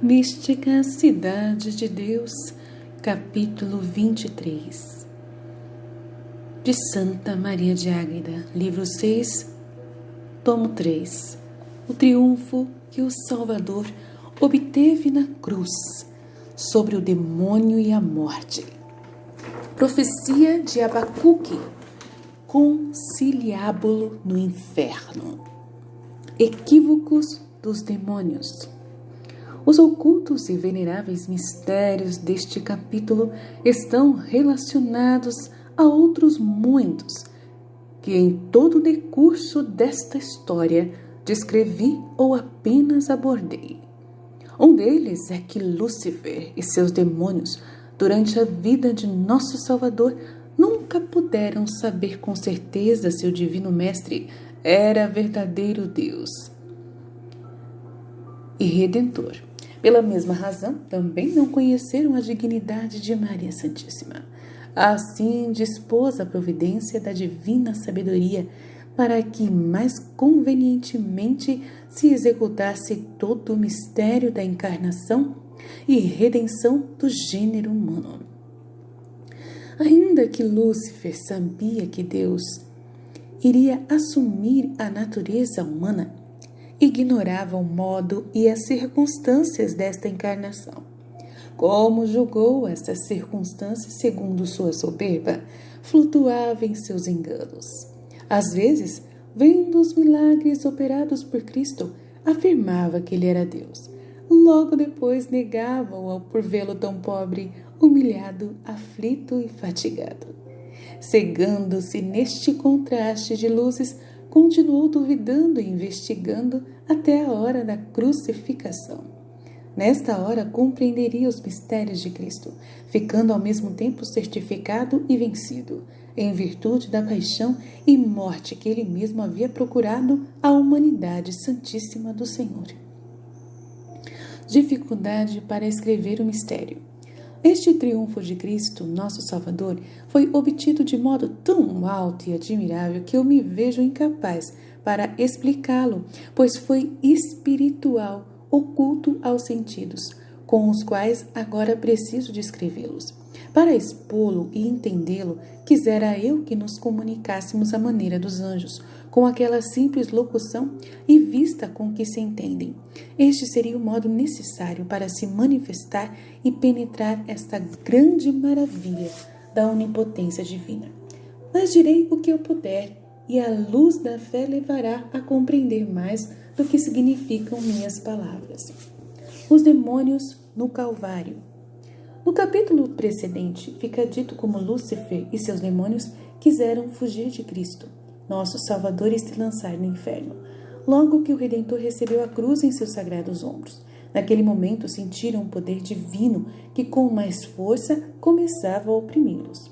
Mística Cidade de Deus, capítulo 23. De Santa Maria de Ágreda, livro 6, tomo 3. O triunfo que o Salvador obteve na cruz sobre o demônio e a morte. Profecia de Abacuque, conciliábulo no inferno. Equívocos dos demônios. Os ocultos e veneráveis mistérios deste capítulo estão relacionados a outros muitos que em todo o decurso desta história descrevi ou apenas abordei. Um deles é que Lúcifer e seus demônios, durante a vida de nosso Salvador, nunca puderam saber com certeza se o Divino Mestre era verdadeiro Deus e Redentor. Pela mesma razão, também não conheceram a dignidade de Maria Santíssima. Assim dispôs a providência da divina sabedoria para que mais convenientemente se executasse todo o mistério da encarnação e redenção do gênero humano. Ainda que Lúcifer sabia que Deus iria assumir a natureza humana, ignorava o modo e as circunstâncias desta encarnação. Como julgou estas circunstâncias segundo sua soberba, flutuava em seus enganos. Às vezes, vendo os milagres operados por Cristo, afirmava que ele era Deus. Logo depois negava-o por vê-lo tão pobre, humilhado, aflito e fatigado. Cegando-se neste contraste de luzes, continuou duvidando e investigando até a hora da crucificação. Nesta hora compreenderia os mistérios de Cristo, ficando ao mesmo tempo certificado e vencido, em virtude da paixão e morte que ele mesmo havia procurado à humanidade santíssima do Senhor. Dificuldade para escrever o mistério. Este triunfo de Cristo, nosso Salvador, foi obtido de modo tão alto e admirável que eu me vejo incapaz para explicá-lo, pois foi espiritual, oculto aos sentidos, com os quais agora preciso descrevê-los. Para expô-lo e entendê-lo, quisera eu que nos comunicássemos à maneira dos anjos, com aquela simples locução e vista com que se entendem. Este seria o modo necessário para se manifestar e penetrar esta grande maravilha da onipotência divina. Mas direi o que eu puder, e a luz da fé levará a compreender mais do que significam minhas palavras. Os demônios no Calvário. No capítulo precedente, fica dito como Lúcifer e seus demônios quiseram fugir de Cristo, nosso Salvador, e se lançar no inferno. Logo que o Redentor recebeu a cruz em seus sagrados ombros, naquele momento sentiram um poder divino que com mais força começava a oprimi-los.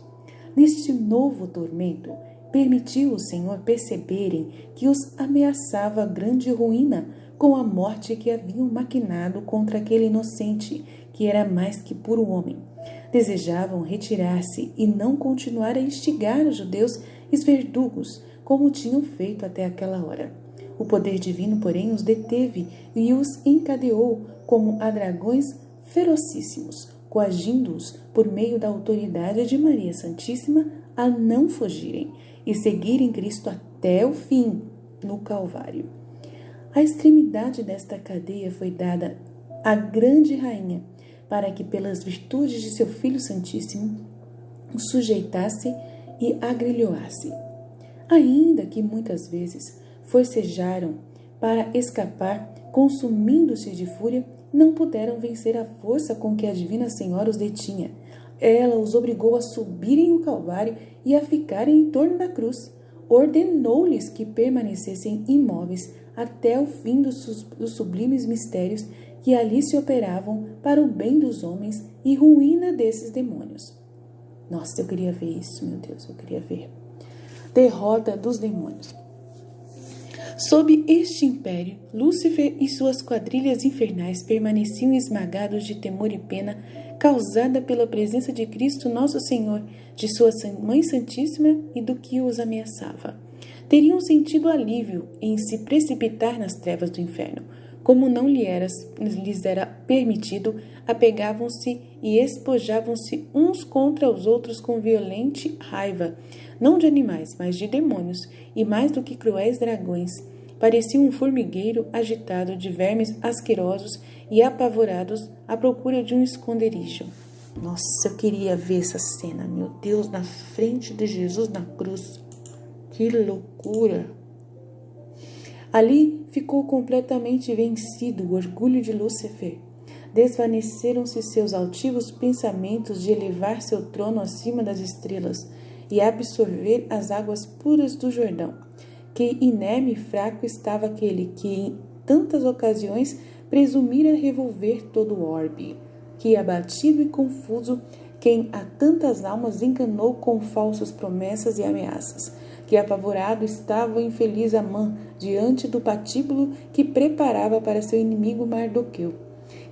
Neste novo tormento, permitiu o Senhor perceberem que os ameaçava grande ruína com a morte que haviam maquinado contra aquele inocente que era mais que puro homem. Desejavam retirar-se e não continuar a instigar os judeus e os verdugos, como tinham feito até aquela hora. O poder divino, porém, os deteve e os encadeou como a dragões ferocíssimos, coagindo-os por meio da autoridade de Maria Santíssima a não fugirem e seguirem Cristo até o fim, no Calvário. A extremidade desta cadeia foi dada à grande rainha, para que, pelas virtudes de seu Filho Santíssimo, o sujeitasse e agrilhoasse. Ainda que muitas vezes forcejaram para escapar, consumindo-se de fúria, não puderam vencer a força com que a Divina Senhora os detinha. Ela os obrigou a subirem o Calvário e a ficarem em torno da cruz. Ordenou-lhes que permanecessem imóveis até o fim dos sublimes mistérios que ali se operavam para o bem dos homens e ruína desses demônios. Nossa, eu queria ver isso, meu Deus, eu queria ver. Derrota dos demônios. Sob este império, Lúcifer e suas quadrilhas infernais permaneciam esmagados de temor e pena causada pela presença de Cristo Nosso Senhor, de sua Mãe Santíssima e do que os ameaçava. Teriam sentido alívio em se precipitar nas trevas do inferno, como não lhes era permitido, apegavam-se e espojavam-se uns contra os outros com violente raiva, não de animais, mas de demônios, e mais do que cruéis dragões. Parecia um formigueiro agitado de vermes asquerosos e apavorados à procura de um esconderijo. Nossa, eu queria ver essa cena, meu Deus, na frente de Jesus na cruz. Que loucura! Ali ficou completamente vencido o orgulho de Lúcifer. Desvaneceram-se seus altivos pensamentos de elevar seu trono acima das estrelas e absorver as águas puras do Jordão. Que inerme e fraco estava aquele que, em tantas ocasiões, presumira revolver todo o orbe. Que, abatido e confuso, quem a tantas almas enganou com falsas promessas e ameaças. Que, apavorado, estava o infeliz Amã diante do patíbulo que preparava para seu inimigo Mardoqueu.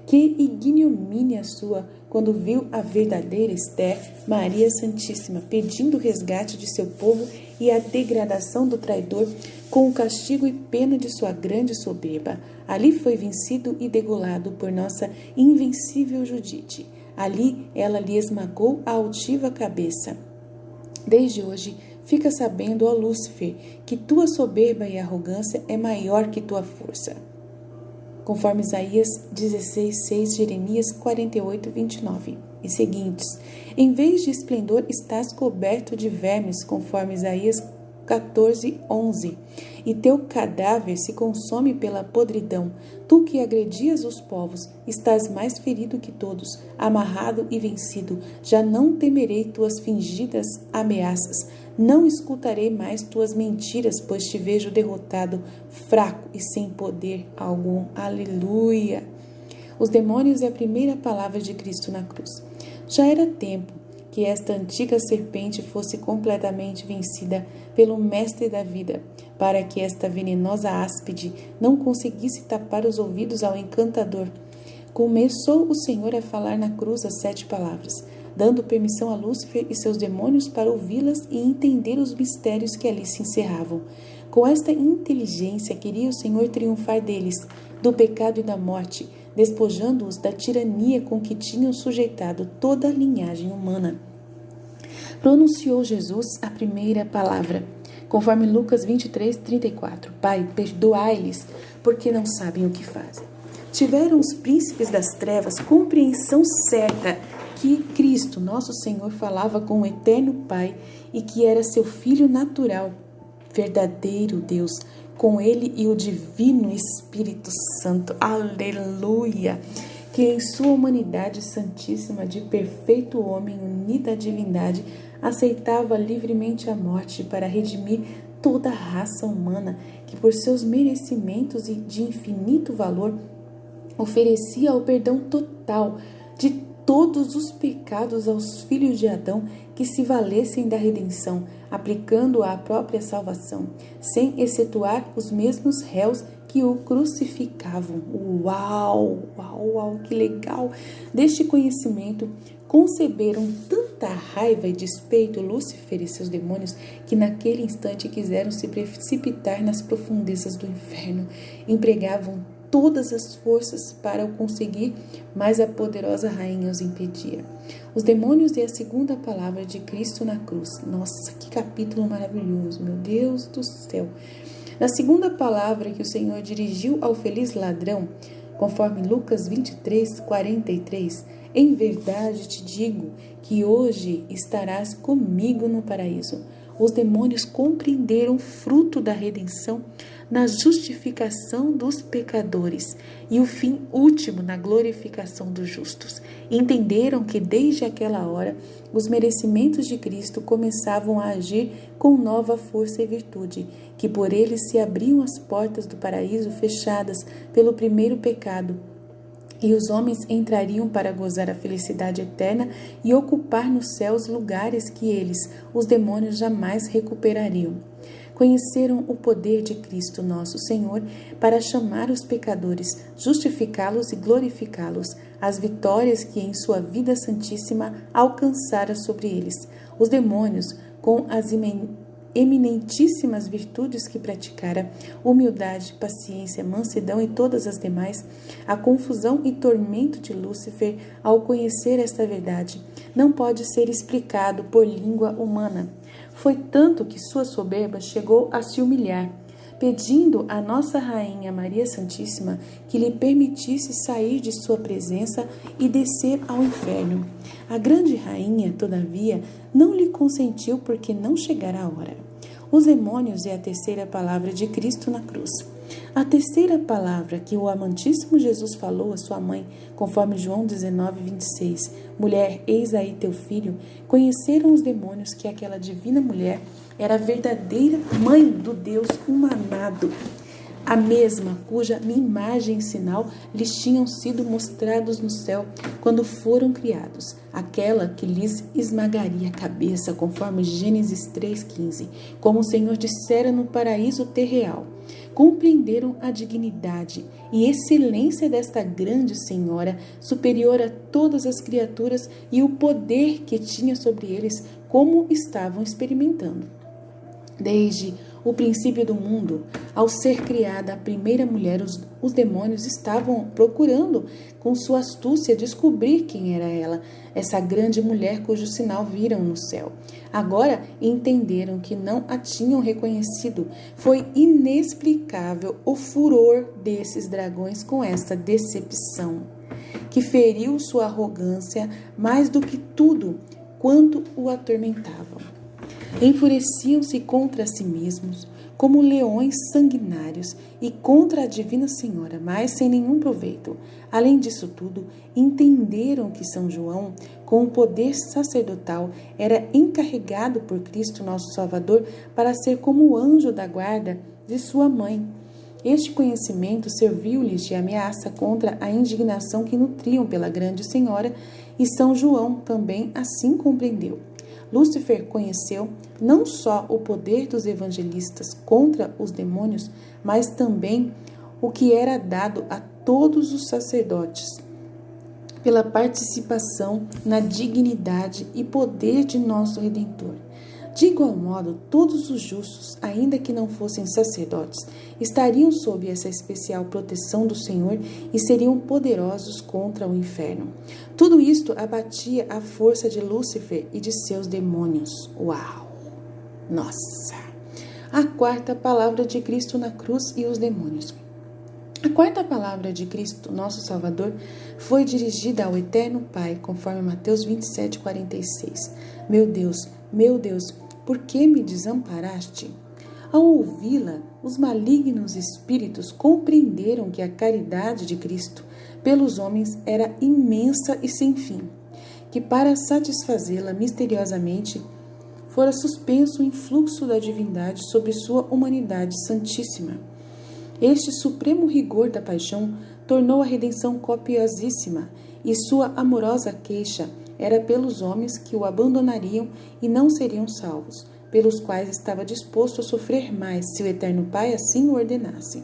Que ignomínia sua, quando viu a verdadeira Esther, Maria Santíssima, pedindo o resgate de seu povo e a degradação do traidor, com o castigo e pena de sua grande soberba. Ali foi vencido e degolado por nossa invencível Judite. Ali ela lhe esmagou a altiva cabeça. Desde hoje, fica sabendo, ó Lúcifer, que tua soberba e arrogância é maior que tua força. Conforme Isaías 16:6, Jeremias 48:29 e seguintes. Em vez de esplendor, estás coberto de vermes, conforme Isaías 14:11. E teu cadáver se consome pela podridão. Tu que agredias os povos, estás mais ferido que todos, amarrado e vencido. Já não temerei tuas fingidas ameaças. Não escutarei mais tuas mentiras, pois te vejo derrotado, fraco e sem poder algum. Aleluia! Os demônios é a primeira palavra de Cristo na cruz. Já era tempo que esta antiga serpente fosse completamente vencida pelo Mestre da vida, para que esta venenosa áspide não conseguisse tapar os ouvidos ao encantador. Começou o Senhor a falar na cruz as 7 palavras, dando permissão a Lúcifer e seus demônios para ouvi-las e entender os mistérios que ali se encerravam. Com esta inteligência queria o Senhor triunfar deles, do pecado e da morte, despojando-os da tirania com que tinham sujeitado toda a linhagem humana. Pronunciou Jesus a primeira palavra, conforme Lucas 23:34. Pai, perdoai-lhes, porque não sabem o que fazem. Tiveram os príncipes das trevas compreensão certa que Cristo, nosso Senhor, falava com o eterno Pai e que era seu Filho natural, verdadeiro Deus, com ele e o divino Espírito Santo. Aleluia! Que em sua humanidade santíssima de perfeito homem unida à divindade, aceitava livremente a morte para redimir toda a raça humana, que por seus merecimentos e de infinito valor oferecia o perdão total de todos os pecados aos filhos de Adão que se valessem da redenção, aplicando-a à própria salvação, sem excetuar os mesmos réus que o crucificavam. Uau, uau, uau, que legal! Deste conhecimento conceberam tanta raiva e despeito Lúcifer e seus demônios que naquele instante quiseram se precipitar nas profundezas do inferno. Empregavam todas as forças para o conseguir, mas a poderosa rainha os impedia. Os demônios e a segunda palavra de Cristo na cruz. Nossa, que capítulo maravilhoso, meu Deus do céu! Na segunda palavra que o Senhor dirigiu ao feliz ladrão, conforme Lucas 23:43, em verdade te digo que hoje estarás comigo no paraíso. Os demônios compreenderam o fruto da redenção na justificação dos pecadores e o fim último na glorificação dos justos. Entenderam que desde aquela hora os merecimentos de Cristo começavam a agir com nova força e virtude, que por eles se abriam as portas do paraíso fechadas pelo primeiro pecado, e os homens entrariam para gozar a felicidade eterna e ocupar nos céus lugares que eles, os demônios, jamais recuperariam. Conheceram o poder de Cristo nosso Senhor para chamar os pecadores, justificá-los e glorificá-los, as vitórias que em sua vida santíssima alcançara sobre eles. Os demônios, com as eminentíssimas virtudes que praticara, humildade, paciência, mansidão e todas as demais, a confusão e tormento de Lúcifer ao conhecer esta verdade não pode ser explicado por língua humana. Foi tanto que sua soberba chegou a se humilhar, pedindo à Nossa Rainha Maria Santíssima que lhe permitisse sair de sua presença e descer ao inferno. A grande rainha, todavia, não lhe consentiu porque não chegara a hora. Os demônios é a terceira palavra de Cristo na cruz. A terceira palavra que o amantíssimo Jesus falou à sua mãe, conforme João 19:26, mulher, eis aí teu filho, conheceram os demônios que aquela divina mulher era a verdadeira mãe do Deus humanado, a mesma cuja imagem e sinal lhes tinham sido mostrados no céu quando foram criados, aquela que lhes esmagaria a cabeça, conforme Gênesis 3,15, como o Senhor dissera no paraíso terreal. Compreenderam a dignidade e excelência desta grande Senhora, superior a todas as criaturas, e o poder que tinha sobre eles, como estavam experimentando. Desde o princípio do mundo, ao ser criada a primeira mulher, os demônios estavam procurando, com sua astúcia, descobrir quem era ela, essa grande mulher cujo sinal viram no céu. Agora entenderam que não a tinham reconhecido. Foi inexplicável o furor desses dragões com esta decepção, que feriu sua arrogância mais do que tudo quanto o atormentavam. Enfureciam-se contra si mesmos, como leões sanguinários, e contra a Divina Senhora, mas sem nenhum proveito. Além disso tudo, entenderam que São João, com o poder sacerdotal, era encarregado por Cristo nosso Salvador para ser como o anjo da guarda de sua mãe. Este conhecimento serviu-lhes de ameaça contra a indignação que nutriam pela grande Senhora, e São João também assim compreendeu. Lúcifer conheceu não só o poder dos evangelistas contra os demônios, mas também o que era dado a todos os sacerdotes pela participação na dignidade e poder de nosso Redentor. De igual modo, todos os justos, ainda que não fossem sacerdotes, estariam sob essa especial proteção do Senhor e seriam poderosos contra o inferno. Tudo isto abatia a força de Lúcifer e de seus demônios. Uau! Nossa! A quarta palavra de Cristo na cruz e os demônios. A quarta palavra de Cristo, nosso Salvador, foi dirigida ao Eterno Pai, conforme Mateus 27:46. Meu Deus, por que me desamparaste? Ao ouvi-la, os malignos espíritos compreenderam que a caridade de Cristo pelos homens era imensa e sem fim, que para satisfazê-la misteriosamente fora suspenso o influxo da divindade sobre sua humanidade santíssima. Este supremo rigor da paixão tornou a redenção copiosíssima, e sua amorosa queixa era pelos homens que o abandonariam e não seriam salvos, pelos quais estava disposto a sofrer mais, se o Eterno Pai assim o ordenasse.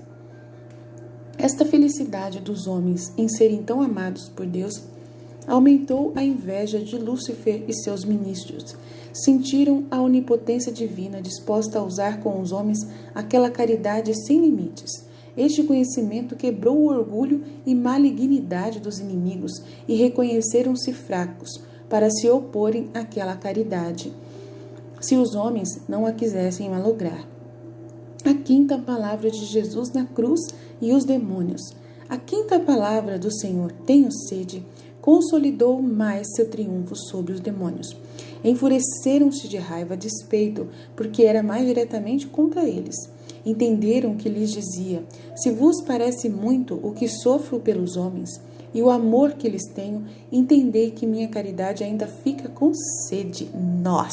Esta felicidade dos homens em serem tão amados por Deus aumentou a inveja de Lúcifer e seus ministros. Sentiram a onipotência divina disposta a usar com os homens aquela caridade sem limites. Este conhecimento quebrou o orgulho e malignidade dos inimigos e reconheceram-se fracos para se oporem àquela caridade, se os homens não a quisessem malograr. A quinta palavra de Jesus na cruz e os demônios. A quinta palavra do Senhor, tenho sede, consolidou mais seu triunfo sobre os demônios. Enfureceram-se de raiva a despeito, porque era mais diretamente contra eles. Entenderam que lhes dizia: se vos parece muito o que sofro pelos homens e o amor que lhes tenho, entendei que minha caridade ainda fica com sede. Nossa!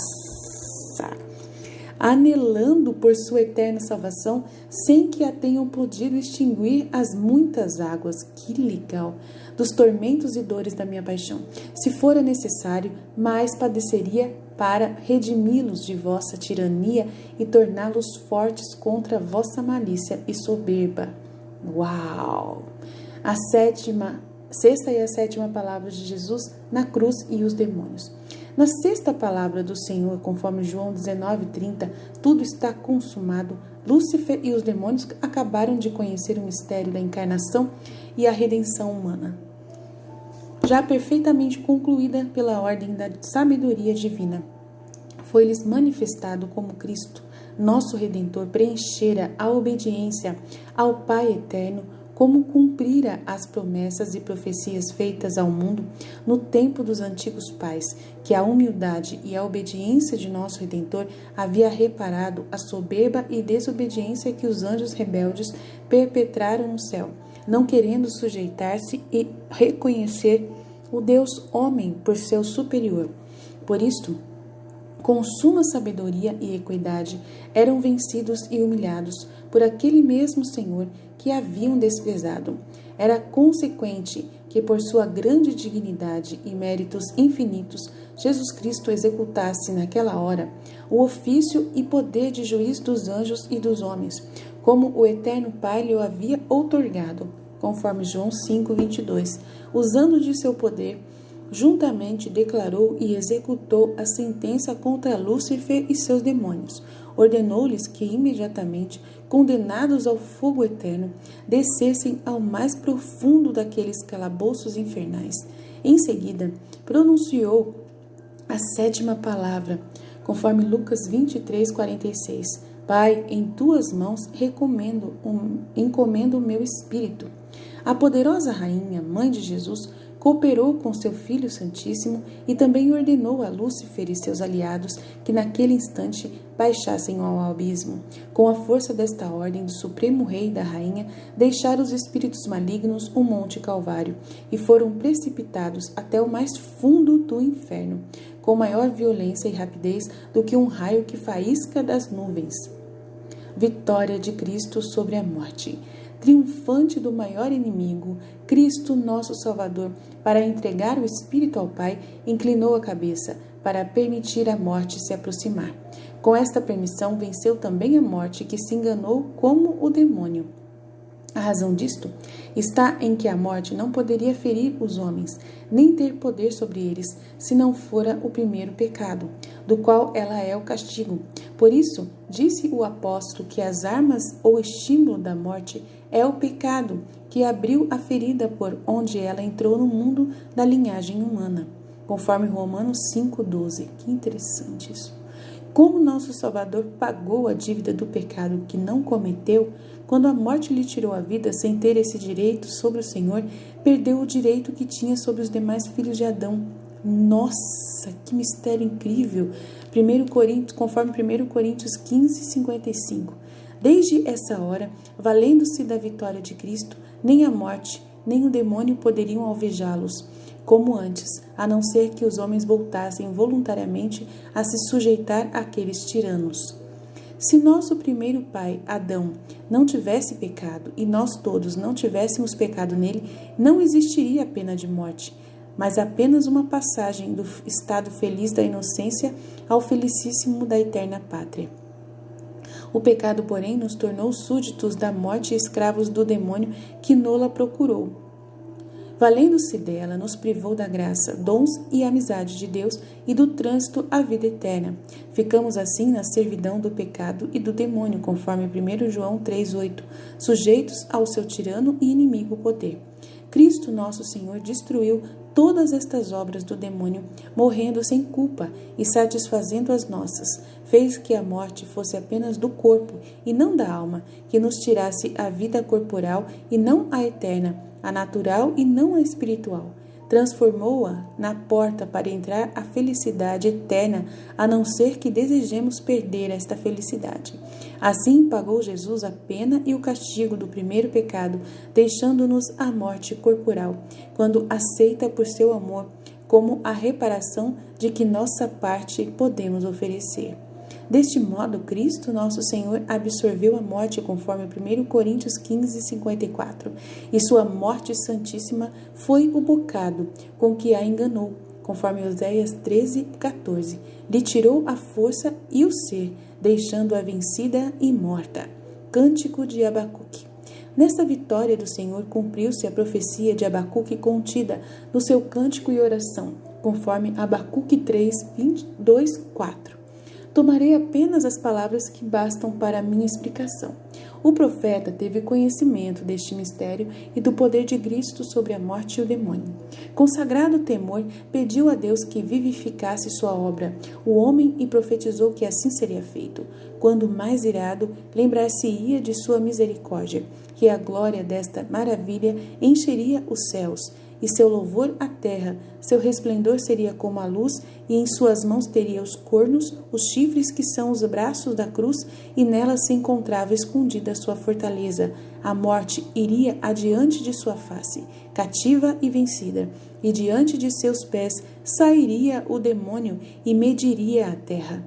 Anelando por sua eterna salvação, sem que a tenham podido extinguir as muitas águas, que legal, dos tormentos e dores da minha paixão. Se fora necessário, mais padeceria para redimi-los de vossa tirania e torná-los fortes contra a vossa malícia e soberba. Uau! Sexta e a sétima palavra de Jesus na cruz e os demônios. Na sexta palavra do Senhor, conforme João 19:30, tudo está consumado. Lúcifer e os demônios acabaram de conhecer o mistério da encarnação e a redenção humana, já perfeitamente concluída pela ordem da sabedoria divina. Foi-lhes manifestado como Cristo, nosso Redentor, preenchera a obediência ao Pai eterno, como cumprira as promessas e profecias feitas ao mundo no tempo dos antigos pais, que a humildade e a obediência de nosso Redentor havia reparado a soberba e desobediência que os anjos rebeldes perpetraram no céu, não querendo sujeitar-se e reconhecer o Deus homem por seu superior. Por isto, com suma sabedoria e equidade, eram vencidos e humilhados por aquele mesmo Senhor que haviam desprezado. Era consequente que, por sua grande dignidade e méritos infinitos, Jesus Cristo executasse naquela hora o ofício e poder de juiz dos anjos e dos homens, como o eterno Pai lhe o havia outorgado, conforme João 5:22, usando de seu poder, juntamente declarou e executou a sentença contra Lúcifer e seus demônios. Ordenou-lhes que imediatamente, condenados ao fogo eterno, descessem ao mais profundo daqueles calabouços infernais. Em seguida, pronunciou a sétima palavra, conforme Lucas 23:46. Pai, em tuas mãos encomendo o meu espírito. A poderosa rainha, mãe de Jesus, cooperou com seu Filho Santíssimo e também ordenou a Lúcifer e seus aliados que naquele instante baixassem ao abismo. Com a força desta ordem do Supremo Rei e da Rainha, deixaram os espíritos malignos o Monte Calvário e foram precipitados até o mais fundo do inferno, com maior violência e rapidez do que um raio que faísca das nuvens. Vitória de Cristo sobre a morte. Triunfante do maior inimigo, Cristo, nosso Salvador, para entregar o Espírito ao Pai, inclinou a cabeça para permitir a morte se aproximar. Com esta permissão, venceu também a morte, que se enganou como o demônio. A razão disto está em que a morte não poderia ferir os homens, nem ter poder sobre eles, se não fora o primeiro pecado, do qual ela é o castigo. Por isso, disse o apóstolo que as armas ou estímulo da morte é o pecado, que abriu a ferida por onde ela entrou no mundo da linhagem humana, conforme Romanos 5:12. Que interessante isso. Como nosso Salvador pagou a dívida do pecado que não cometeu, quando a morte lhe tirou a vida sem ter esse direito sobre o Senhor, perdeu o direito que tinha sobre os demais filhos de Adão. Nossa, que mistério incrível! Conforme 1 Coríntios 15:55. Desde essa hora, valendo-se da vitória de Cristo, nem a morte, nem o demônio poderiam alvejá-los, como antes, a não ser que os homens voltassem voluntariamente a se sujeitar àqueles tiranos. Se nosso primeiro pai, Adão, não tivesse pecado e nós todos não tivéssemos pecado nele, não existiria a pena de morte, mas apenas uma passagem do estado feliz da inocência ao felicíssimo da eterna pátria. O pecado, porém, nos tornou súditos da morte e escravos do demônio que nola procurou. Valendo-se dela, nos privou da graça, dons e amizade de Deus e do trânsito à vida eterna. Ficamos assim na servidão do pecado e do demônio, conforme 1 João 3:8, sujeitos ao seu tirano e inimigo poder. Cristo, nosso Senhor, destruiu todas estas obras do demônio, morrendo sem culpa e satisfazendo as nossas. Fez que a morte fosse apenas do corpo e não da alma, que nos tirasse a vida corporal e não a eterna, a natural e não a espiritual. Transformou-a na porta para entrar a felicidade eterna, a não ser que desejemos perder esta felicidade. Assim pagou Jesus a pena e o castigo do primeiro pecado, deixando-nos a morte corporal, quando aceita por seu amor como a reparação de que nossa parte podemos oferecer. Deste modo, Cristo, nosso Senhor, absorveu a morte, conforme 1 Coríntios 15:54, e sua morte santíssima foi o bocado com que a enganou, conforme Oséias 13:14. Lhe tirou a força e o ser, deixando-a vencida e morta. Cântico de Abacuque. Nesta vitória do Senhor cumpriu-se a profecia de Abacuque contida no seu cântico e oração, conforme Abacuque 3, 22, 4. Tomarei apenas as palavras que bastam para a minha explicação. O profeta teve conhecimento deste mistério e do poder de Cristo sobre a morte e o demônio. Com sagrado temor, pediu a Deus que vivificasse sua obra, o homem, e profetizou que assim seria feito. Quando mais irado, lembrar-se-ia de sua misericórdia, que a glória desta maravilha encheria os céus, e seu louvor a terra. Seu resplendor seria como a luz, e em suas mãos teria os cornos, os chifres que são os braços da cruz, e nela se encontrava escondida sua fortaleza. A morte iria adiante de sua face, cativa e vencida, e diante de seus pés sairia o demônio e mediria a terra.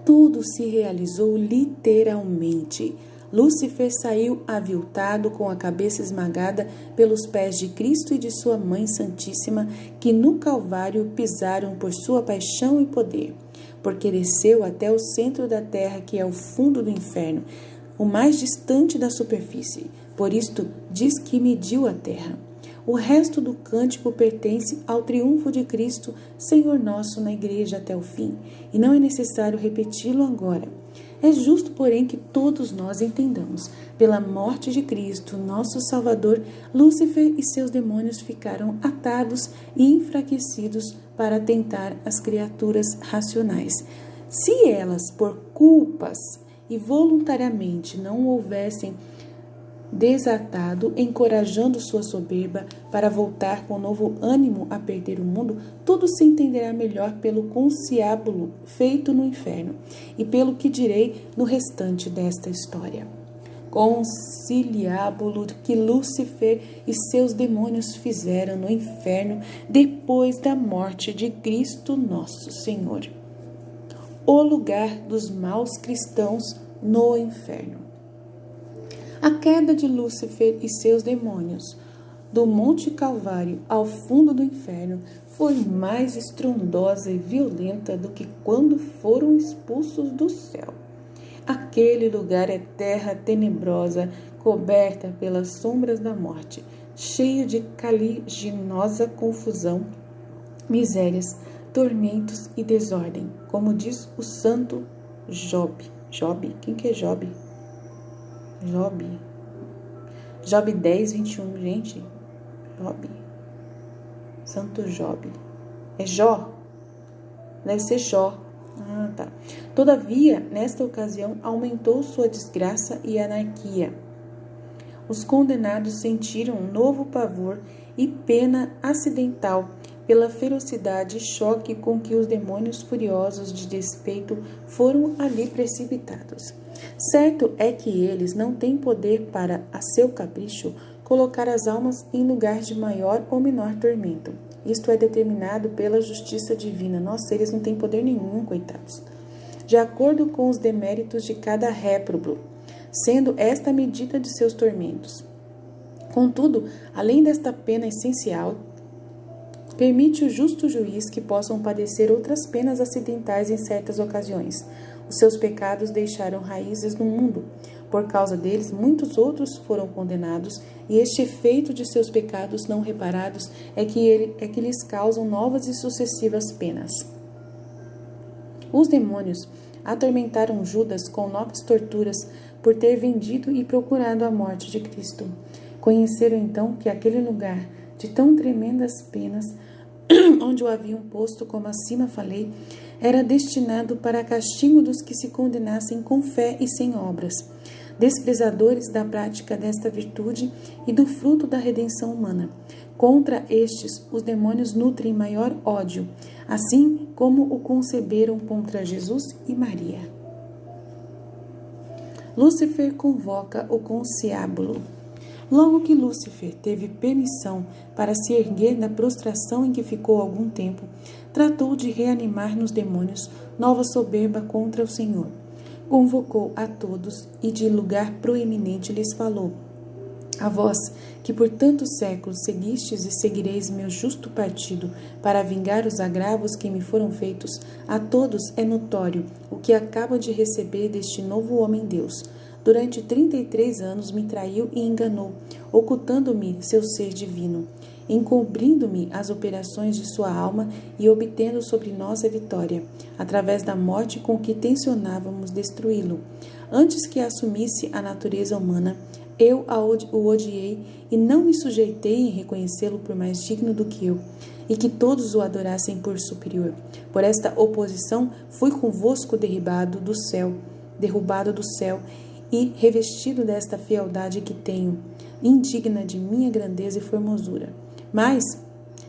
Tudo se realizou literalmente. Lúcifer saiu aviltado, com a cabeça esmagada pelos pés de Cristo e de sua Mãe Santíssima, que no Calvário pisaram por sua paixão e poder, porque desceu até o centro da terra, que é o fundo do inferno, o mais distante da superfície. Por isto diz que mediu a terra. O resto do cântico pertence ao triunfo de Cristo, Senhor nosso, na igreja até o fim, e não é necessário repeti-lo agora. É justo, porém, que todos nós entendamos. Pela morte de Cristo, nosso Salvador, Lúcifer e seus demônios ficaram atados e enfraquecidos para tentar as criaturas racionais. Se elas, por culpas e voluntariamente, não houvessem desatado, encorajando sua soberba para voltar com novo ânimo a perder o mundo, tudo se entenderá melhor pelo conciliábulo feito no inferno e pelo que direi no restante desta história. Conciliábulo que Lúcifer e seus demônios fizeram no inferno depois da morte de Cristo nosso Senhor. O lugar dos maus cristãos no inferno. A queda de Lúcifer e seus demônios do Monte Calvário ao fundo do inferno foi mais estrondosa e violenta do que quando foram expulsos do céu. Aquele lugar é terra tenebrosa, coberta pelas sombras da morte, cheio de caliginosa confusão, misérias, tormentos e desordem, como diz o santo Job. Job? Quem que é Job? Job 10, 21, gente. Job. Santo Job. É Jó? Deve ser Jó. Ah, tá. Todavia, nesta ocasião, aumentou sua desgraça e anarquia. Os condenados sentiram um novo pavor e pena acidental pela ferocidade e choque com que os demônios furiosos de despeito foram ali precipitados. Certo é que eles não têm poder para, a seu capricho, colocar as almas em lugar de maior ou menor tormento. Isto é determinado pela justiça divina. Nossa, eles não têm poder nenhum, coitados. De acordo com os deméritos de cada réprobo, sendo esta a medida de seus tormentos. Contudo, além desta pena essencial, permite o justo juiz que possam padecer outras penas acidentais em certas ocasiões. Os seus pecados deixaram raízes no mundo. Por causa deles, muitos outros foram condenados, e este efeito de seus pecados não reparados é que lhes causam novas e sucessivas penas. Os demônios atormentaram Judas com novas torturas por ter vendido e procurado a morte de Cristo. Conheceram então que aquele lugar de tão tremendas penas, onde o haviam posto, como acima falei, era destinado para castigo dos que se condenassem com fé e sem obras, desprezadores da prática desta virtude e do fruto da redenção humana. Contra estes, os demônios nutrem maior ódio, assim como o conceberam contra Jesus e Maria. Lúcifer convoca o conciliábulo. Logo que Lúcifer teve permissão para se erguer da prostração em que ficou algum tempo, tratou de reanimar nos demônios nova soberba contra o Senhor. Convocou a todos e de lugar proeminente lhes falou: a vós, que por tantos séculos seguistes e seguireis meu justo partido para vingar os agravos que me foram feitos, a todos é notório o que acaba de receber deste novo homem-Deus. Durante 33 anos me traiu e enganou, ocultando-me seu ser divino. encobrindo-me as operações de sua alma e obtendo sobre nós a vitória, através da morte com que tensionávamos destruí-lo. Antes que assumisse a natureza humana, eu o odiei e não me sujeitei em reconhecê-lo por mais digno do que eu, e que todos o adorassem por superior. Por esta oposição, fui convosco derrubado do céu, e revestido desta fealdade que tenho, indigna de minha grandeza e formosura. Mais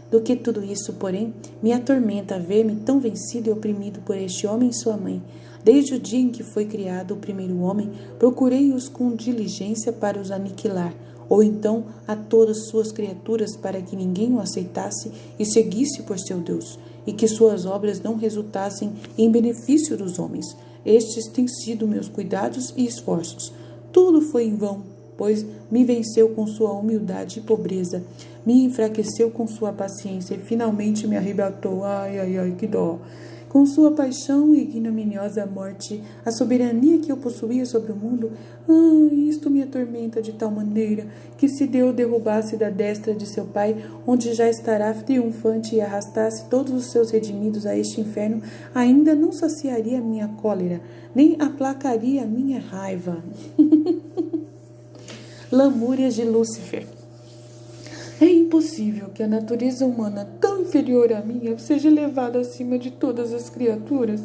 do que tudo isso, porém, me atormenta ver-me tão vencido e oprimido por este homem e sua mãe. Desde o dia em que foi criado o primeiro homem, procurei-os com diligência para os aniquilar, ou então a todas suas criaturas, para que ninguém o aceitasse e seguisse por seu Deus, e que suas obras não resultassem em benefício dos homens. Estes têm sido meus cuidados e esforços. Tudo foi em vão, pois me venceu com sua humildade e pobreza, me enfraqueceu com sua paciência e finalmente me arrebatou, que dó, com sua paixão e ignominiosa morte, a soberania que eu possuía sobre o mundo. Isto me atormenta de tal maneira que, se Deus derrubasse da destra de seu Pai, onde já estará triunfante, e arrastasse todos os seus redimidos a este inferno, ainda não saciaria a minha cólera, nem aplacaria a minha raiva. Lamúrias de Lúcifer. É impossível que a natureza humana, tão inferior à minha, seja elevada acima de todas as criaturas,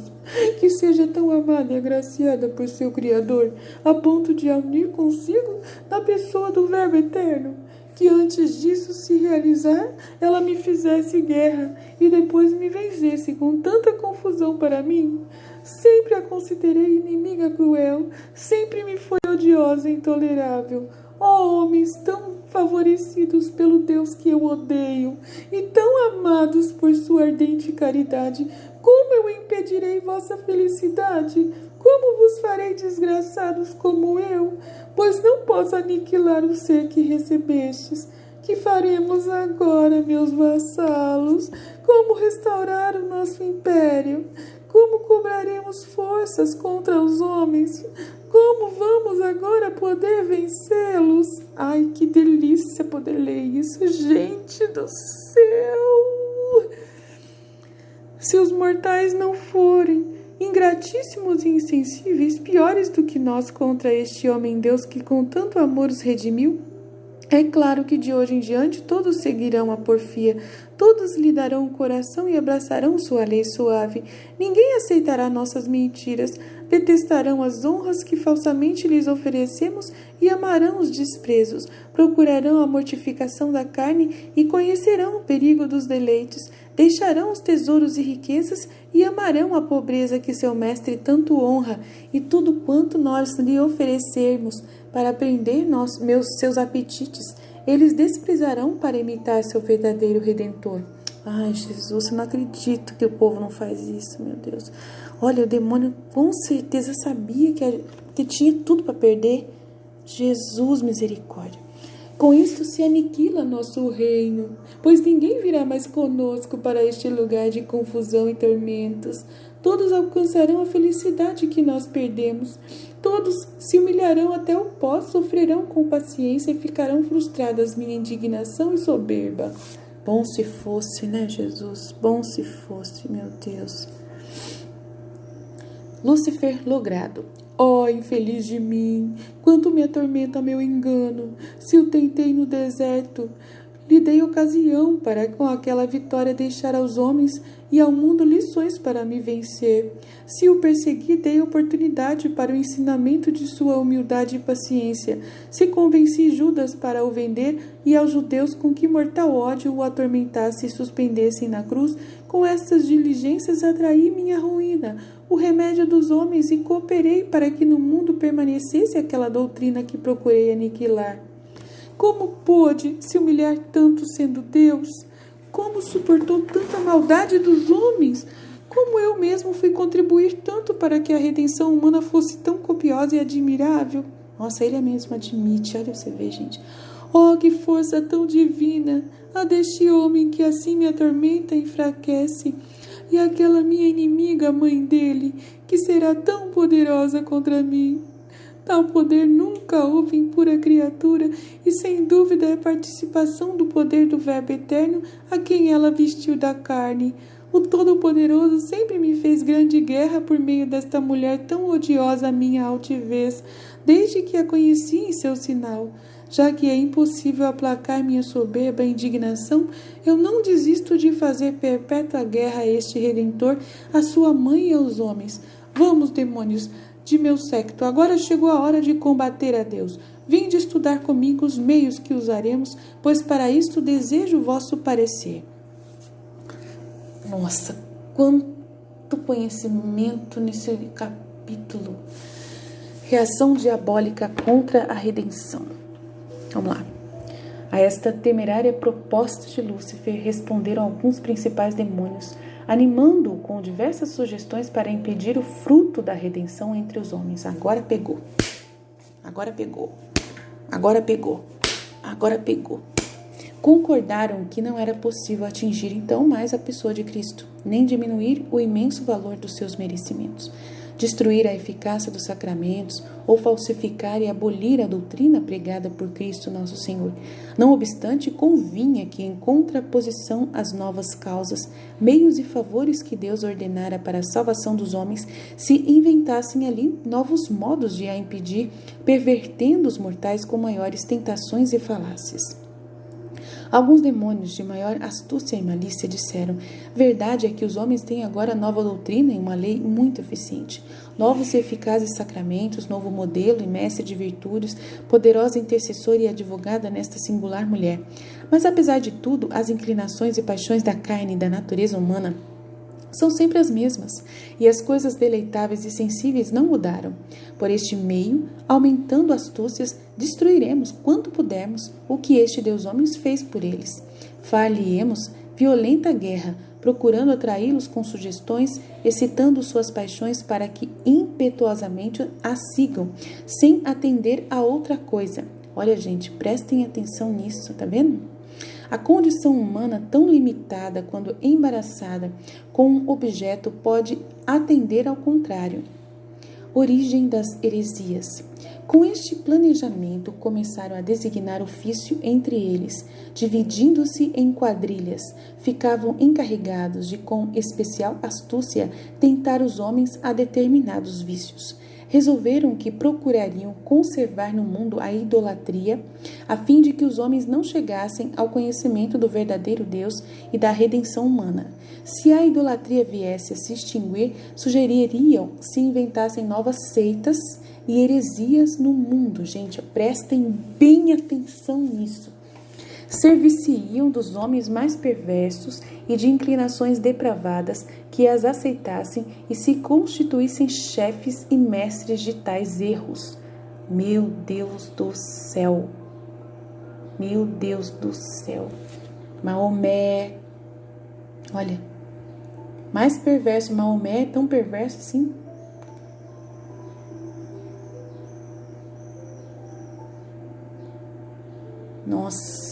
que seja tão amada e agraciada por seu Criador, a ponto de a unir consigo na pessoa do Verbo Eterno, que antes disso se realizar, ela me fizesse guerra e depois me vencesse com tanta confusão para mim. Sempre a considerei inimiga cruel, sempre me foi odiosa e intolerável. Homens tão favorecidos pelo Deus que eu odeio e tão amados por sua ardente caridade, como eu impedirei vossa felicidade? Como vos farei desgraçados como eu? Pois não posso aniquilar o ser que recebestes. Que faremos agora, meus vassalos? Como restaurar o nosso império? Como cobraremos forças contra os homens? Como vamos agora poder vencê-los? Ai, que delícia poder ler isso, gente do céu! Se os mortais não forem ingratíssimos e insensíveis, piores do que nós contra este homem-deus que com tanto amor os redimiu, é claro que de hoje em diante todos seguirão a porfia, todos lhe darão o coração e abraçarão sua lei suave. Ninguém aceitará nossas mentiras, detestarão as honras que falsamente lhes oferecemos e amarão os desprezos, procurarão a mortificação da carne e conhecerão o perigo dos deleites, deixarão os tesouros e riquezas e amarão a pobreza que seu mestre tanto honra, e tudo quanto nós lhe oferecermos para prender seus apetites, eles desprezarão para imitar seu verdadeiro Redentor. Ai, Jesus, eu não acredito que o povo não faz isso, meu Deus. Olha, o demônio com certeza sabia que tinha tudo para perder. Jesus, misericórdia. Com isto se aniquila nosso reino, pois ninguém virá mais conosco para este lugar de confusão e tormentos. Todos alcançarão a felicidade que nós perdemos. Todos se humilharão até o pó, sofrerão com paciência e ficarão frustradas minha indignação e soberba. Bom se fosse, né, Jesus? Bom se fosse, meu Deus. Lúcifer logrado. Infeliz de mim, quanto me atormenta meu engano. Se o tentei no deserto, lhe dei ocasião para com aquela vitória deixar aos homens e ao mundo lições para me vencer. Se o persegui, dei oportunidade para o ensinamento de sua humildade e paciência. Se convenci Judas para o vender e aos judeus com que mortal ódio o atormentasse e suspendessem na cruz, com estas diligências atraí minha ruína, o remédio dos homens, e cooperei para que no mundo permanecesse aquela doutrina que procurei aniquilar. Como pôde se humilhar tanto sendo Deus? Como suportou tanta maldade dos homens? Como eu mesmo fui contribuir tanto para que a redenção humana fosse tão copiosa e admirável? Nossa, ele mesmo admite, olha você ver, gente. Que força tão divina, a deste homem que assim me atormenta e enfraquece, e aquela minha inimiga, mãe dele, que será tão poderosa contra mim. Tal poder nunca houve em pura criatura, e sem dúvida é participação do poder do Verbo eterno a quem ela vestiu da carne. O Todo-Poderoso sempre me fez grande guerra por meio desta mulher tão odiosa à minha altivez, desde que a conheci em seu sinal. Já que é impossível aplacar minha soberba indignação, eu não desisto de fazer perpétua guerra a este Redentor, a sua mãe e aos homens. Vamos, demônios de meu séquito, agora chegou a hora de combater a Deus. Vinde estudar comigo os meios que usaremos, pois para isto desejo o vosso parecer. Nossa, quanto conhecimento nesse capítulo. Reação diabólica contra a redenção. Vamos lá. A esta temerária proposta de Lúcifer responderam alguns principais demônios, animando-o com diversas sugestões para impedir o fruto da redenção entre os homens. Agora pegou. Agora pegou. Agora pegou. Agora pegou. Concordaram que não era possível atingir então mais a pessoa de Cristo, nem diminuir o imenso valor dos seus merecimentos, destruir a eficácia dos sacramentos ou falsificar e abolir a doutrina pregada por Cristo nosso Senhor. Não obstante, convinha que, em contraposição às novas causas, meios e favores que Deus ordenara para a salvação dos homens, se inventassem ali novos modos de a impedir, pervertendo os mortais com maiores tentações e falácias. Alguns demônios de maior astúcia e malícia disseram: verdade é que os homens têm agora nova doutrina e uma lei muito eficiente, novos e eficazes sacramentos, novo modelo e mestre de virtudes, poderosa intercessora e advogada nesta singular mulher. Mas apesar de tudo, as inclinações e paixões da carne e da natureza humana são sempre as mesmas, e as coisas deleitáveis e sensíveis não mudaram. Por este meio, aumentando astúcias, destruiremos, quanto pudermos, o que este Deus homens fez por eles. Far-lhe-emos violenta guerra, procurando atraí-los com sugestões, excitando suas paixões para que impetuosamente a sigam, sem atender a outra coisa. Olha, gente, prestem atenção nisso, tá vendo? A condição humana, tão limitada quando embaraçada com um objeto, pode atender ao contrário. Origem das heresias. Com este planejamento, começaram a designar ofício entre eles, dividindo-se em quadrilhas. Ficavam encarregados de, com especial astúcia, tentar os homens a determinados vícios. Resolveram que procurariam conservar no mundo a idolatria, a fim de que os homens não chegassem ao conhecimento do verdadeiro Deus e da redenção humana. Se a idolatria viesse a se extinguir, sugeririam se inventassem novas seitas e heresias no mundo. Gente, prestem bem atenção nisso. Serviciam dos homens mais perversos e de inclinações depravadas que as aceitassem e se constituíssem chefes e mestres de tais erros. Meu Deus do céu! Meu Deus do céu! Maomé, olha, mais perverso, Maomé é tão perverso assim? Nossa!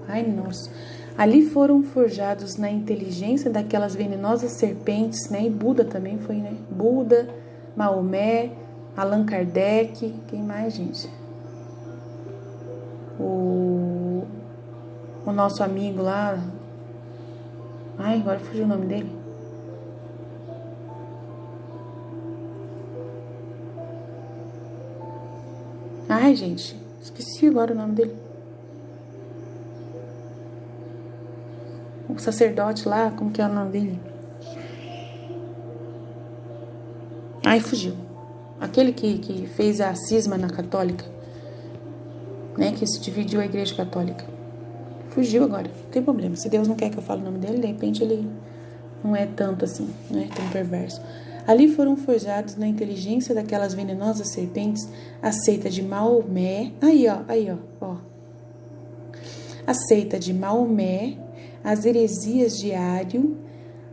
Ai, nossa! Ali foram forjados na inteligência daquelas venenosas serpentes, né? E Buda também foi, né? Buda, Maomé, Allan Kardec, quem mais, gente? O nosso amigo lá. Ai, agora fugiu o nome dele. Ai, gente, esqueci agora o nome dele. O sacerdote lá, como que é o nome dele? Ai, fugiu. Aquele que fez a cisma na católica, né? Que se dividiu a igreja católica. Fugiu agora, não tem problema. Se Deus não quer que eu fale o nome dele, de repente ele não é tanto assim, não é tão perverso. Ali foram forjados na inteligência daquelas venenosas serpentes a seita de Maomé. Aí, ó. A seita de Maomé, as heresias de Ário,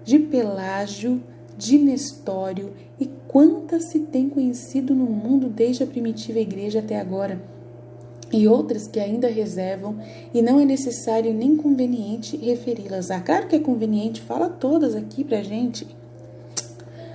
de Pelágio, de Nestório e quantas se tem conhecido no mundo desde a primitiva igreja até agora, e outras que ainda reservam, e não é necessário nem conveniente referi-las. Ah, claro que é conveniente, fala todas aqui pra gente.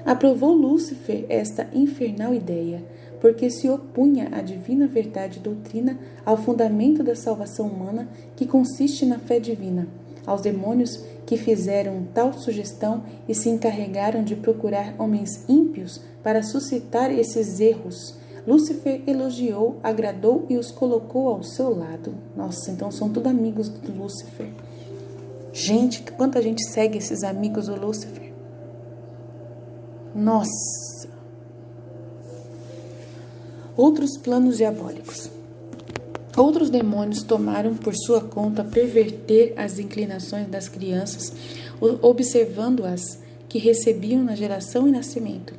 Aprovou Lúcifer esta infernal ideia, porque se opunha à divina verdade e doutrina, ao fundamento da salvação humana, que consiste na fé divina. Aos demônios que fizeram tal sugestão e se encarregaram de procurar homens ímpios para suscitar esses erros, Lúcifer elogiou, agradou e os colocou ao seu lado. Nossa, então são tudo amigos do Lúcifer. Gente, quanta gente segue esses amigos do Lúcifer. Nossa! Outros planos diabólicos. Outros demônios tomaram por sua conta perverter as inclinações das crianças, observando-as que recebiam na geração e nascimento.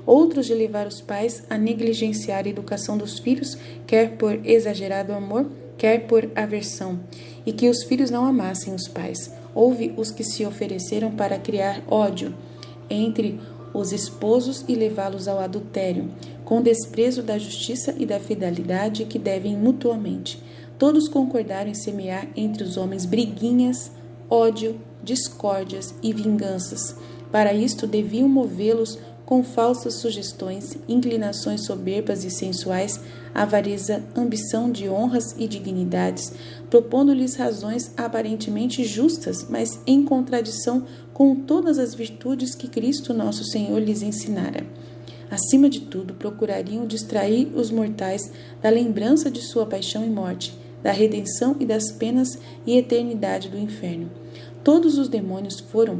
Outros de levar os pais a negligenciar a educação dos filhos, quer por exagerado amor, quer por aversão, e que os filhos não amassem os pais. Houve os que se ofereceram para criar ódio entre os esposos e levá-los ao adultério, com desprezo da justiça e da fidelidade que devem mutuamente. Todos concordaram em semear entre os homens briguinhas, ódio, discórdias e vinganças. Para isto deviam movê-los com falsas sugestões, inclinações soberbas e sensuais, avareza, ambição de honras e dignidades, propondo-lhes razões aparentemente justas, mas em contradição com todas as virtudes que Cristo nosso Senhor lhes ensinara. Acima de tudo, procurariam distrair os mortais da lembrança de sua paixão e morte, da redenção e das penas e eternidade do inferno. Todos os demônios foram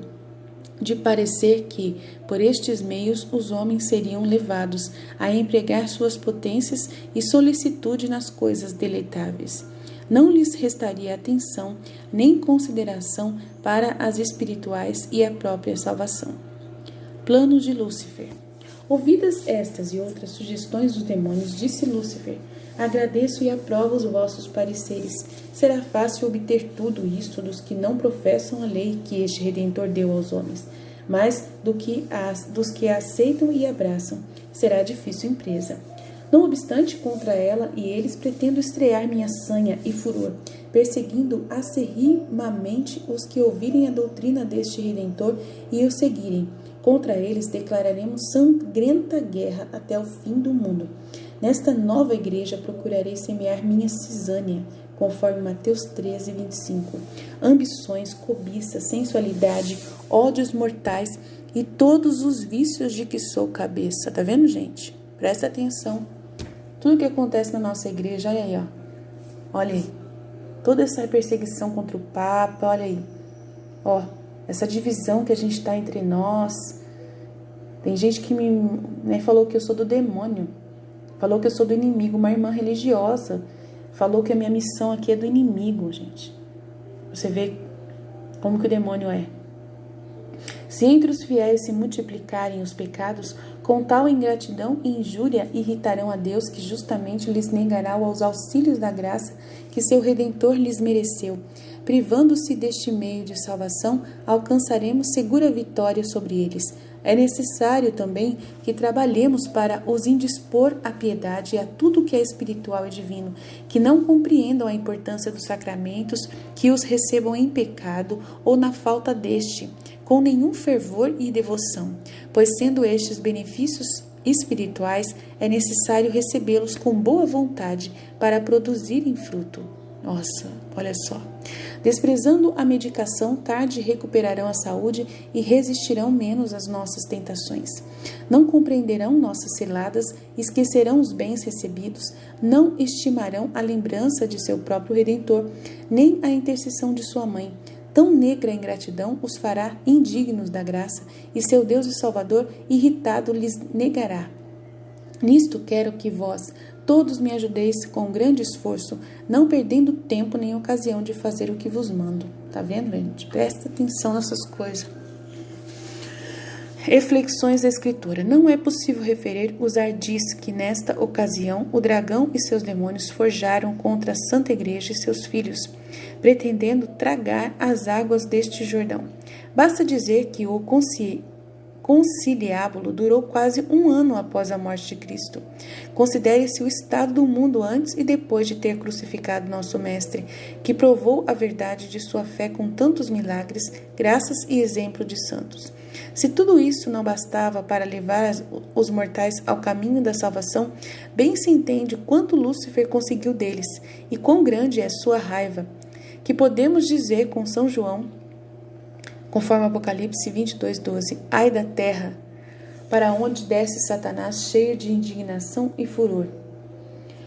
de parecer que, por estes meios, os homens seriam levados a empregar suas potências e solicitude nas coisas deleitáveis. Não lhes restaria atenção nem consideração para as espirituais e a própria salvação. Planos de Lúcifer. Ouvidas estas e outras sugestões dos demônios, disse Lúcifer: agradeço e aprovo os vossos pareceres. Será fácil obter tudo isto dos que não professam a lei que este Redentor deu aos homens, mas dos que a aceitam e abraçam, será difícil empresa. Não obstante, contra ela e eles pretendo estrear minha sanha e furor, perseguindo acerrimamente os que ouvirem a doutrina deste Redentor e o seguirem. Contra eles declararemos sangrenta guerra até o fim do mundo. Nesta nova igreja procurarei semear minha cisânia, conforme Mateus 13, 25. Ambições, cobiça, sensualidade, ódios mortais e todos os vícios de que sou cabeça. Tá vendo, gente? Presta atenção. Tudo que acontece na nossa igreja, olha aí, ó. Olha aí. Toda essa perseguição contra o Papa, olha aí. Ó, essa divisão que a gente está entre nós. Tem gente que me falou que eu sou do demônio. Falou que eu sou do inimigo, uma irmã religiosa. Falou que a minha missão aqui é do inimigo, gente. Você vê como que o demônio é. Se entre os fiéis se multiplicarem os pecados, com tal ingratidão e injúria irritarão a Deus, que justamente lhes negará os auxílios da graça que seu Redentor lhes mereceu. Privando-se deste meio de salvação, alcançaremos segura vitória sobre eles. É necessário também que trabalhemos para os indispor à piedade e a tudo que é espiritual e divino, que não compreendam a importância dos sacramentos, que os recebam em pecado ou na falta deste, com nenhum fervor e devoção, pois sendo estes benefícios espirituais, é necessário recebê-los com boa vontade para produzirem fruto. Nossa, olha só. Desprezando a medicação, tarde recuperarão a saúde e resistirão menos às nossas tentações. Não compreenderão nossas ciladas, esquecerão os bens recebidos, não estimarão a lembrança de seu próprio Redentor, nem a intercessão de sua mãe. Tão negra a ingratidão os fará indignos da graça, e seu Deus e Salvador, irritado, lhes negará. Nisto quero que vós todos me ajudeis com grande esforço, não perdendo tempo nem ocasião de fazer o que vos mando. Tá vendo, gente? Presta atenção nessas coisas. Reflexões da Escritura. Não é possível referir os ardis que, nesta ocasião, o dragão e seus demônios forjaram contra a Santa Igreja e seus filhos, pretendendo tragar as águas deste Jordão. Basta dizer que o conciliábulo durou quase 1 ano após a morte de Cristo. Considere-se o estado do mundo antes e depois de ter crucificado nosso Mestre, que provou a verdade de sua fé com tantos milagres, graças e exemplo de santos. Se tudo isso não bastava para levar os mortais ao caminho da salvação, bem se entende quanto Lúcifer conseguiu deles e quão grande é sua raiva, que podemos dizer com São João, conforme Apocalipse 22:12, ai da terra, para onde desce Satanás cheio de indignação e furor.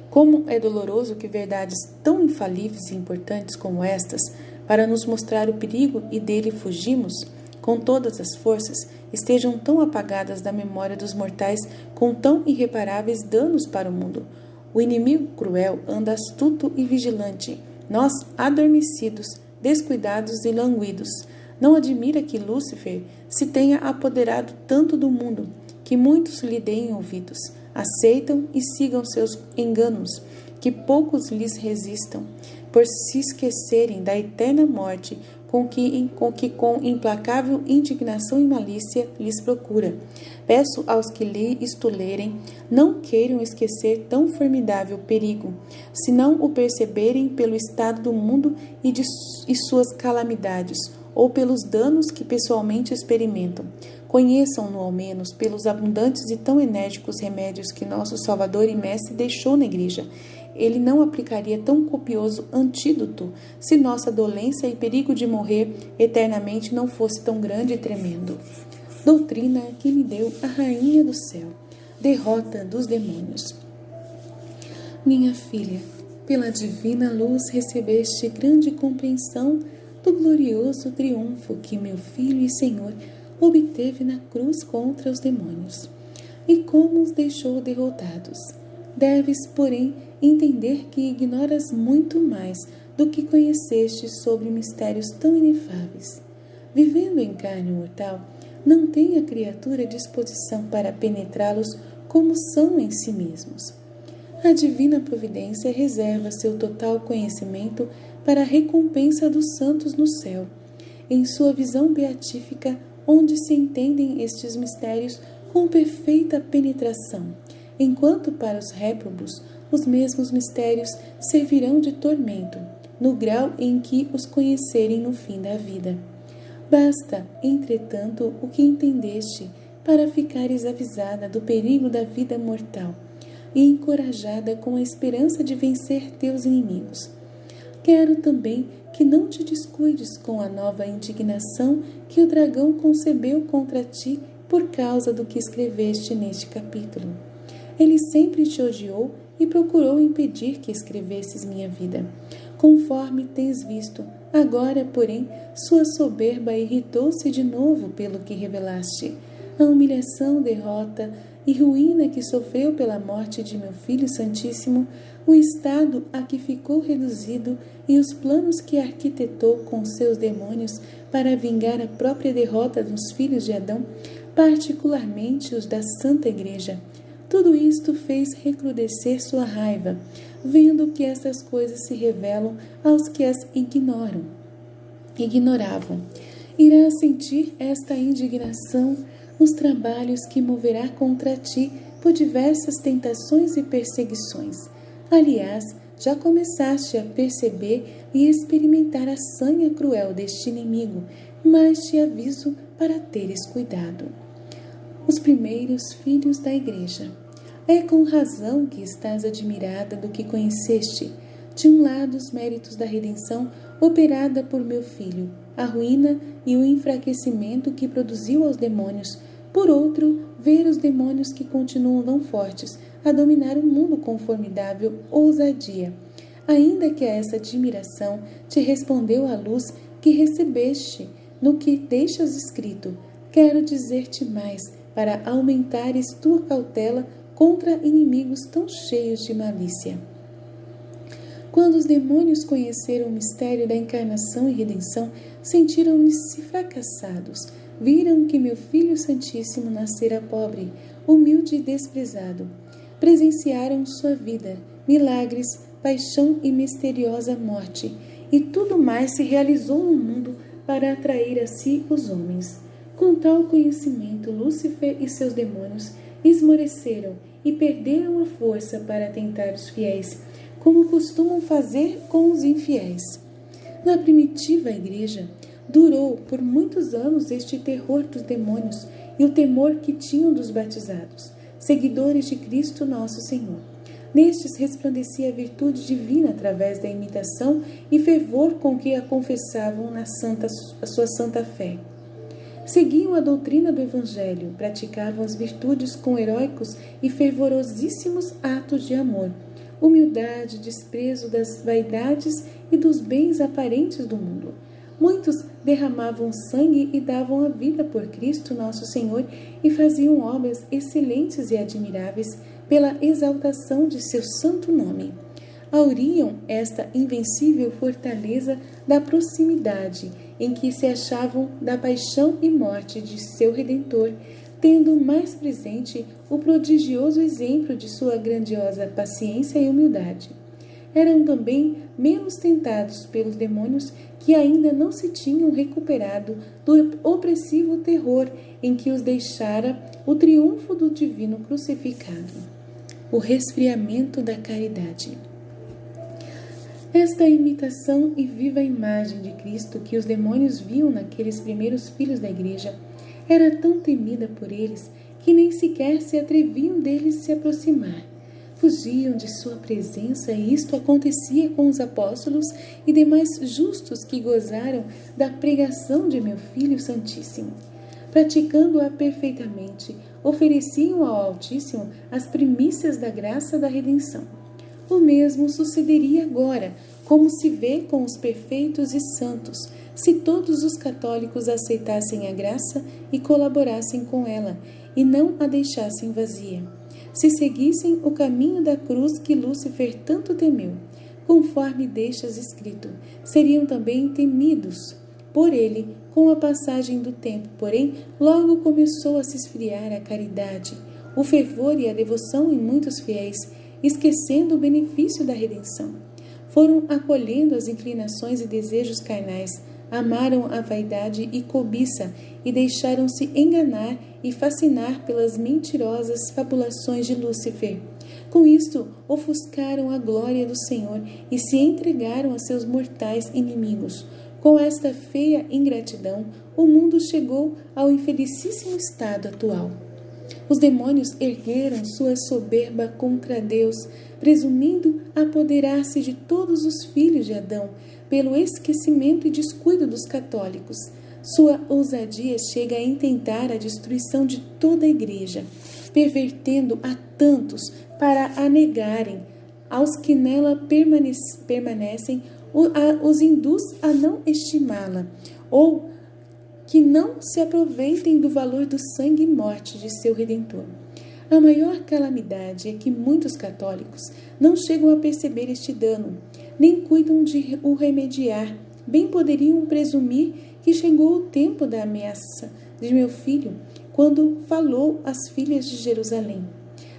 Como é doloroso que verdades tão infalíveis e importantes como estas, para nos mostrar o perigo e dele fugimos, com todas as forças, estejam tão apagadas da memória dos mortais com tão irreparáveis danos para o mundo. O inimigo cruel anda astuto e vigilante, nós adormecidos, descuidados e languidos. Não admira que Lúcifer se tenha apoderado tanto do mundo, que muitos lhe deem ouvidos, aceitam e sigam seus enganos, que poucos lhes resistam, por se esquecerem da eterna morte com que com implacável indignação e malícia lhes procura. Peço aos que isto lerem, não queiram esquecer tão formidável perigo, se não o perceberem pelo estado do mundo e suas calamidades, ou pelos danos que pessoalmente experimentam. Conheçam-no ao menos pelos abundantes e tão enérgicos remédios que nosso Salvador e Mestre deixou na Igreja. Ele não aplicaria tão copioso antídoto se nossa dolência e perigo de morrer eternamente não fosse tão grande e tremendo. Doutrina que me deu a Rainha do Céu, derrota dos demônios. Minha filha, pela divina luz recebeste grande compreensão do glorioso triunfo que meu Filho e Senhor obteve na cruz contra os demônios, e como os deixou derrotados. Deves, porém, entender que ignoras muito mais do que conheceste sobre mistérios tão inefáveis. Vivendo em carne mortal, não tem a criatura disposição para penetrá-los como são em si mesmos. A divina providência reserva seu total conhecimento para a recompensa dos santos no céu, em sua visão beatífica, onde se entendem estes mistérios com perfeita penetração, enquanto para os réprobos os mesmos mistérios servirão de tormento, no grau em que os conhecerem no fim da vida. Basta, entretanto, o que entendeste para ficares avisada do perigo da vida mortal e encorajada com a esperança de vencer teus inimigos. Quero também que não te descuides com a nova indignação que o dragão concebeu contra ti por causa do que escreveste neste capítulo. Ele sempre te odiou e procurou impedir que escrevesses minha vida, conforme tens visto. Agora, porém, sua soberba irritou-se de novo pelo que revelaste. A humilhação, derrota e ruína que sofreu pela morte de meu Filho Santíssimo, o estado a que ficou reduzido e os planos que arquitetou com seus demônios para vingar a própria derrota dos filhos de Adão, particularmente os da Santa Igreja. Tudo isto fez recrudescer sua raiva, vendo que estas coisas se revelam aos que as ignoravam. Irá sentir esta indignação nos trabalhos que moverá contra ti por diversas tentações e perseguições. Aliás, já começaste a perceber e experimentar a sanha cruel deste inimigo, mas te aviso para teres cuidado. Os primeiros filhos da Igreja. É com razão que estás admirada do que conheceste. De um lado, os méritos da redenção operada por meu filho, a ruína e o enfraquecimento que produziu aos demônios. Por outro, ver os demônios que continuam tão fortes a dominar o mundo com formidável ousadia. Ainda que a essa admiração te respondeu a luz que recebeste no que deixas escrito, quero dizer-te mais, para aumentares tua cautela contra inimigos tão cheios de malícia. Quando os demônios conheceram o mistério da encarnação e redenção, sentiram-se fracassados. Viram que meu Filho Santíssimo nascera pobre, humilde e desprezado. Presenciaram sua vida, milagres, paixão e misteriosa morte, e tudo mais se realizou no mundo para atrair a si os homens. Com tal conhecimento, Lúcifer e seus demônios esmoreceram e perderam a força para tentar os fiéis, como costumam fazer com os infiéis. Na primitiva igreja, durou por muitos anos este terror dos demônios e o temor que tinham dos batizados, seguidores de Cristo nosso Senhor. Nestes resplandecia a virtude divina através da imitação e fervor com que a confessavam a sua santa fé. Seguiam a doutrina do Evangelho, praticavam as virtudes com heróicos e fervorosíssimos atos de amor, humildade, desprezo das vaidades e dos bens aparentes do mundo. Muitos derramavam sangue e davam a vida por Cristo nosso Senhor e faziam obras excelentes e admiráveis pela exaltação de seu santo nome. Auriam esta invencível fortaleza da proximidade em que se achavam da paixão e morte de seu Redentor, tendo mais presente o prodigioso exemplo de sua grandiosa paciência e humildade. Eram também menos tentados pelos demônios que ainda não se tinham recuperado do opressivo terror em que os deixara o triunfo do divino crucificado. O resfriamento da caridade. Esta imitação e viva imagem de Cristo que os demônios viam naqueles primeiros filhos da igreja era tão temida por eles que nem sequer se atreviam deles se aproximar. Fugiam de sua presença e isto acontecia com os apóstolos e demais justos que gozaram da pregação de meu Filho Santíssimo. Praticando-a perfeitamente, ofereciam ao Altíssimo as primícias da graça da redenção. O mesmo sucederia agora, como se vê com os perfeitos e santos, se todos os católicos aceitassem a graça e colaborassem com ela, e não a deixassem vazia. Se seguissem o caminho da cruz que Lúcifer tanto temeu, conforme deixas escrito, seriam também temidos por ele com a passagem do tempo. Porém, logo começou a se esfriar a caridade, o fervor e a devoção em muitos fiéis, esquecendo o benefício da redenção. Foram acolhendo as inclinações e desejos carnais, amaram a vaidade e cobiça e deixaram-se enganar e fascinar pelas mentirosas fabulações de Lúcifer. Com isto, ofuscaram a glória do Senhor e se entregaram a seus mortais inimigos. Com esta feia ingratidão, o mundo chegou ao infelicíssimo estado atual. Os demônios ergueram sua soberba contra Deus, presumindo apoderar-se de todos os filhos de Adão, pelo esquecimento e descuido dos católicos. Sua ousadia chega a intentar a destruição de toda a igreja, pervertendo a tantos para a negarem. Aos que nela permanecem, os induz a não estimá-la, ou que não se aproveitem do valor do sangue e morte de seu Redentor. A maior calamidade é que muitos católicos não chegam a perceber este dano, nem cuidam de o remediar. Bem poderiam presumir que chegou o tempo da ameaça de meu filho, quando falou às filhas de Jerusalém.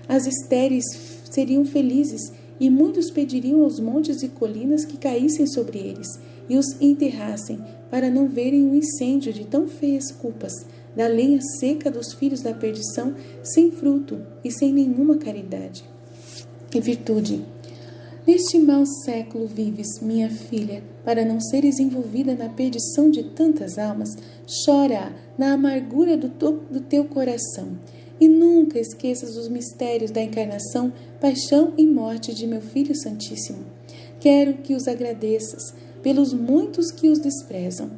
As estéreis seriam felizes, e muitos pediriam aos montes e colinas que caíssem sobre eles e os enterrassem, para não verem o incêndio de tão feias culpas, da lenha seca dos filhos da perdição, sem fruto e sem nenhuma caridade e virtude. Neste mau século vives, minha filha, para não seres envolvida na perdição de tantas almas, chora na amargura do teu coração. E nunca esqueças os mistérios da encarnação, paixão e morte de meu Filho Santíssimo. Quero que os agradeças pelos muitos que os desprezam.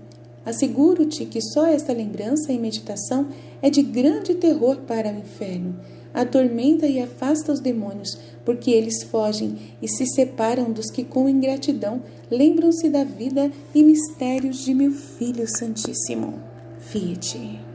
Asseguro-te que só esta lembrança e meditação é de grande terror para o inferno. Atormenta e afasta os demônios, porque eles fogem e se separam dos que com ingratidão lembram-se da vida e mistérios de meu Filho Santíssimo. Fiat.